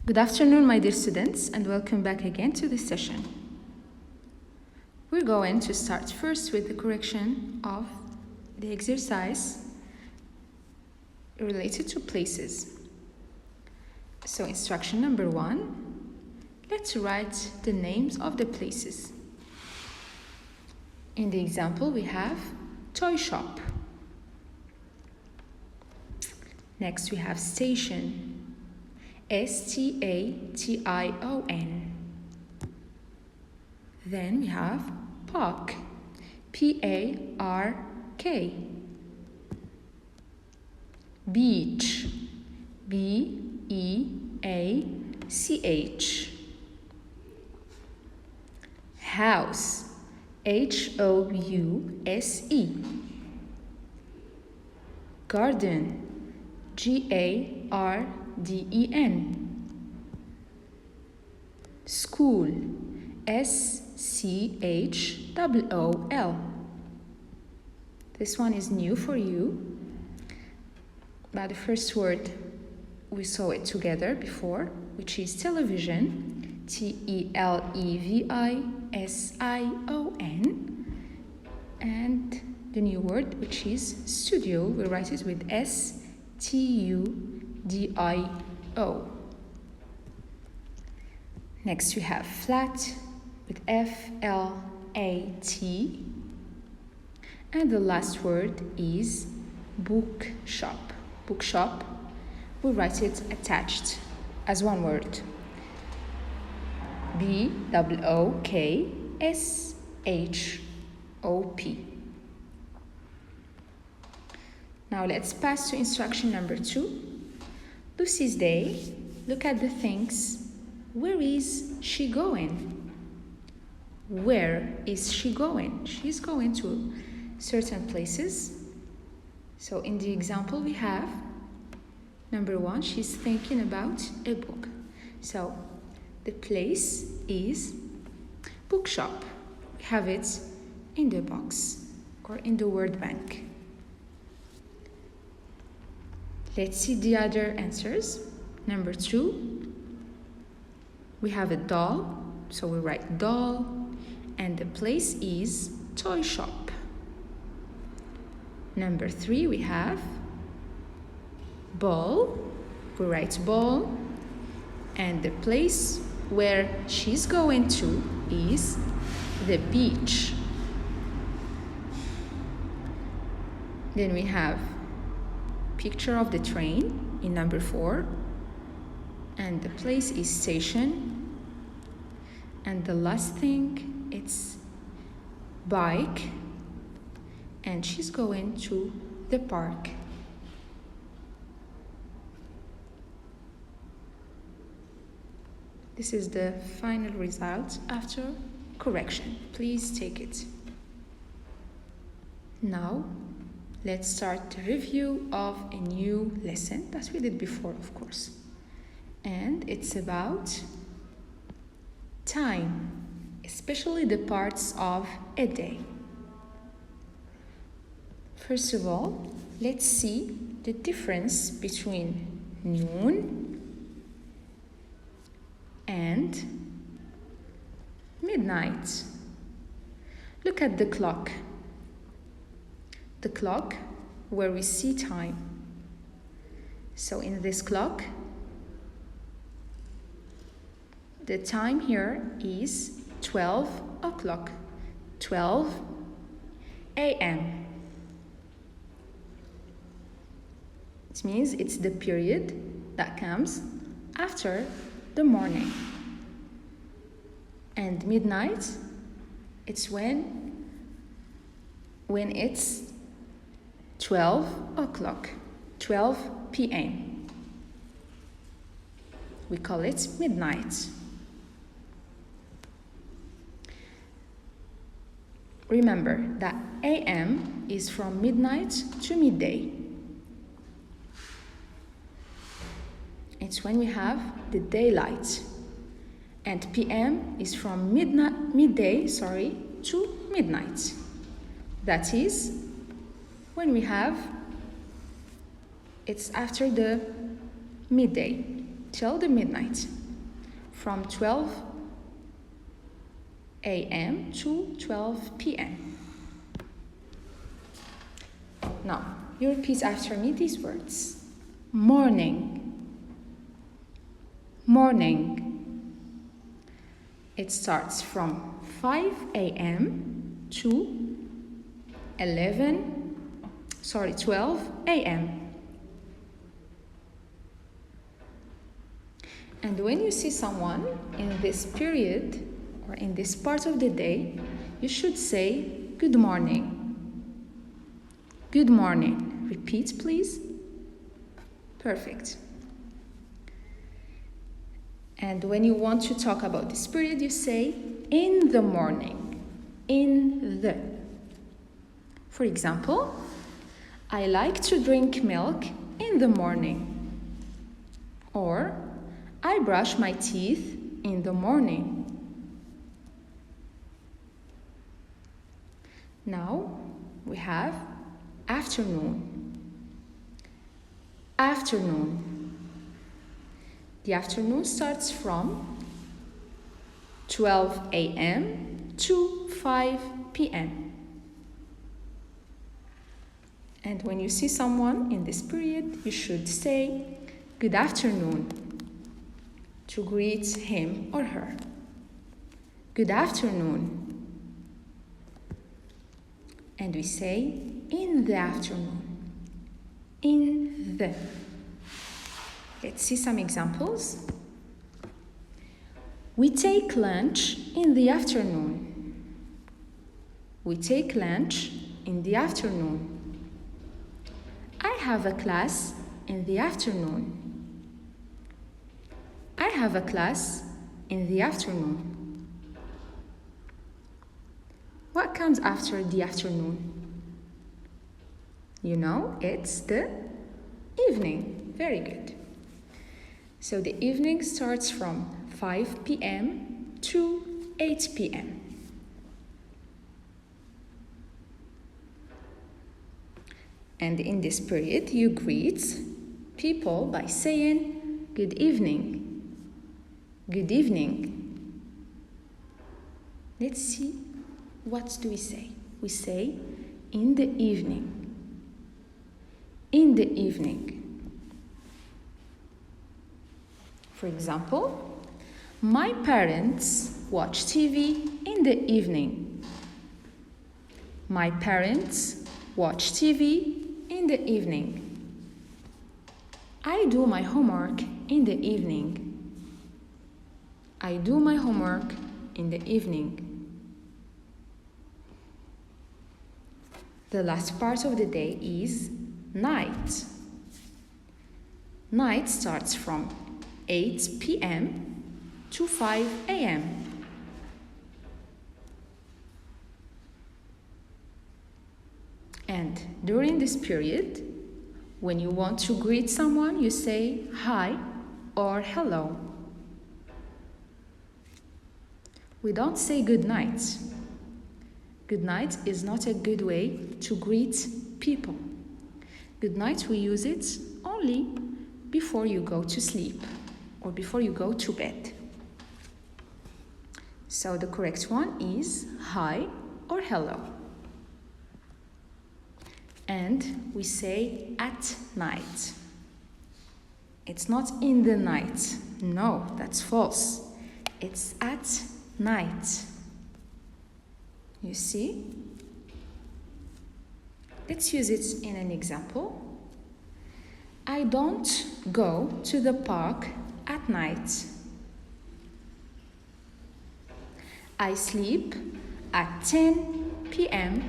Good afternoon, my dear students, and welcome back again to this session. We're going to start first with the correction of the exercise related to places. So instruction number 1, let's write the names of the places. In the example, we have toy shop. Next, we have station. S-T-A-T-I-O-N. Then we have park. P-A-R-K. Beach. B-E-A-C-H. House. H-O-U-S-E. Garden. G-A-R-D-E-N. School. S-C-H-O-O-L. This one is new for you, but the first word we saw it together before, which is television. T-E-L-E-V-I-S-I-O-N. And the new word, which is studio, we write it with S-T-U-D-I-O. Next we have flat with F-L-A-T. And the last word is bookshop. Bookshop, we write it attached as one word. B-O-O-K-S-H-O-P. Now let's pass to instruction number 2. Lucy's day. Look at the things. Where is she going? Where is she going? She's going to certain places. So in the example we have, number 1, she's thinking about a book. So the place is bookshop. We have it in the box or in the word bank. Let's see the other answers. Number 2, we have a doll, so we write doll, and the place is toy shop. Number 3, we have ball, we write ball, and the place where she's going to is the beach. Then we have picture of the train in number 4, and the place is station. And the last thing, it's bike, and she's going to the park. This is the final result after correction. Please take it. Now, let's start the review of a new lesson that we did before, of course. And it's about time, especially the parts of a day. First of all, let's see the difference between noon and midnight. Look at the clock. The clock where we see time. So in this clock, the time here is 12 o'clock, 12 a.m. It means it's the period that comes after the morning. And midnight, it's when it's 12 o'clock, 12 p.m. We call it midnight. Remember that a.m. is from midnight to midday. It's when we have the daylight. And p.m. is from midday to midnight. That is when we have, it's after the midday. till the midnight, from 12 a.m. to 12 p.m. Now, you repeat after me these words. Morning, morning. It starts from 5 a.m. to 12 a.m. And when you see someone in this period or in this part of the day, you should say good morning. Good morning. Repeat, please. Perfect. And when you want to talk about this period, you say in the morning. In the. For example, I like to drink milk in the morning. Or I brush my teeth in the morning. Now we have afternoon. Afternoon. The afternoon starts from 12 a.m. to 5 p.m. And when you see someone in this period, you should say good afternoon to greet him or her. Good afternoon. And we say in the afternoon. In the. Let's see some examples. We take lunch in the afternoon. We take lunch in the afternoon. I have a class in the afternoon. I have a class in the afternoon. What comes after the afternoon? You know, it's the evening. Very good. So the evening starts from 5 p.m. to 8 p.m. And in this period, you greet people by saying good evening. Good evening. Let's see, what do we say? We say in the evening. In the evening. For example, my parents watch TV in the evening. My parents watch TV in the evening. I do my homework in the evening. I do my homework in the evening. The last part of the day is night. Night starts from 8 p.m. to 5 a.m. And during this period, when you want to greet someone, you say hi or hello. We don't say good night. Good night is not a good way to greet people. Good night, we use it only before you go to sleep or before you go to bed. So the correct one is hi or hello. And we say at night. It's not in the night. No, that's false. It's at night. You see? Let's use it in an example. I don't go to the park at night. I sleep at 10 p.m.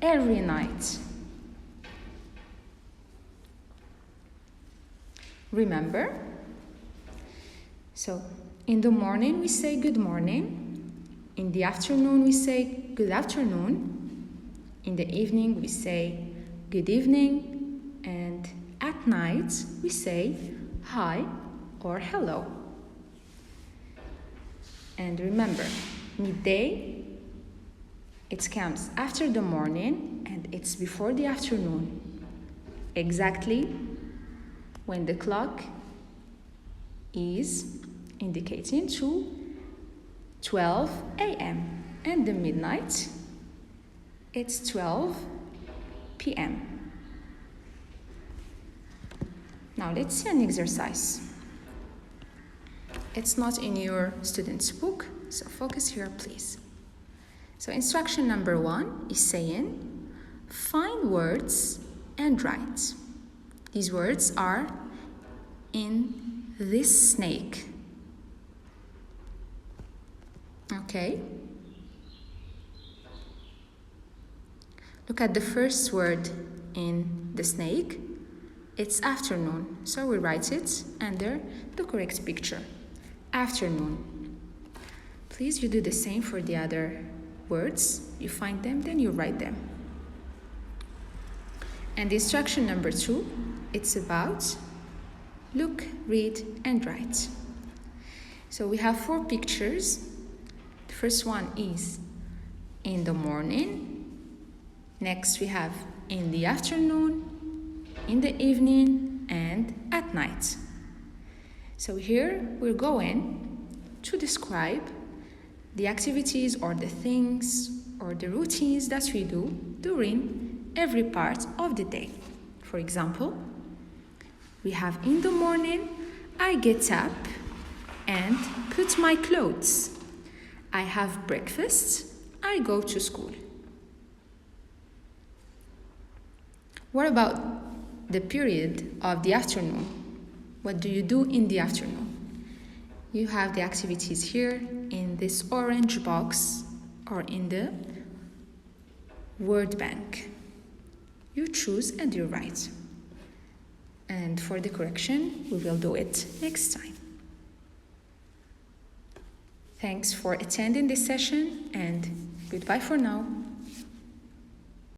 every night. Remember? So, in the morning we say good morning. In the afternoon we say good afternoon. In the evening we say good evening. And at night we say hi or hello. And remember, midday, it comes after the morning and it's before the afternoon. Exactly when the clock is indicating to 12 a.m. and the midnight, it's 12 p.m. Now let's see an exercise. It's not in your student's book, so focus here, please. So instruction number 1 is saying, find words and write. These words are in this snake. Okay. Look at the first word in the snake. It's afternoon, so we write it under the correct picture. Afternoon. Please, you do the same for the other words. You find them, then you write them. And instruction number 2, it's about look, read, and write. So we have 4 pictures. The first one is in the morning. Next we have in the afternoon, in the evening, and at night. So here we're going to describe the activities or the things or the routines that we do during every part of the day. For example, we have in the morning, I get up and put my clothes. I have breakfast, I go to school. What about the period of the afternoon? What do you do in the afternoon? You have the activities here in this orange box or in the word bank. You choose and you write. And for the correction, we will do it next time. Thanks for attending this session and goodbye for now.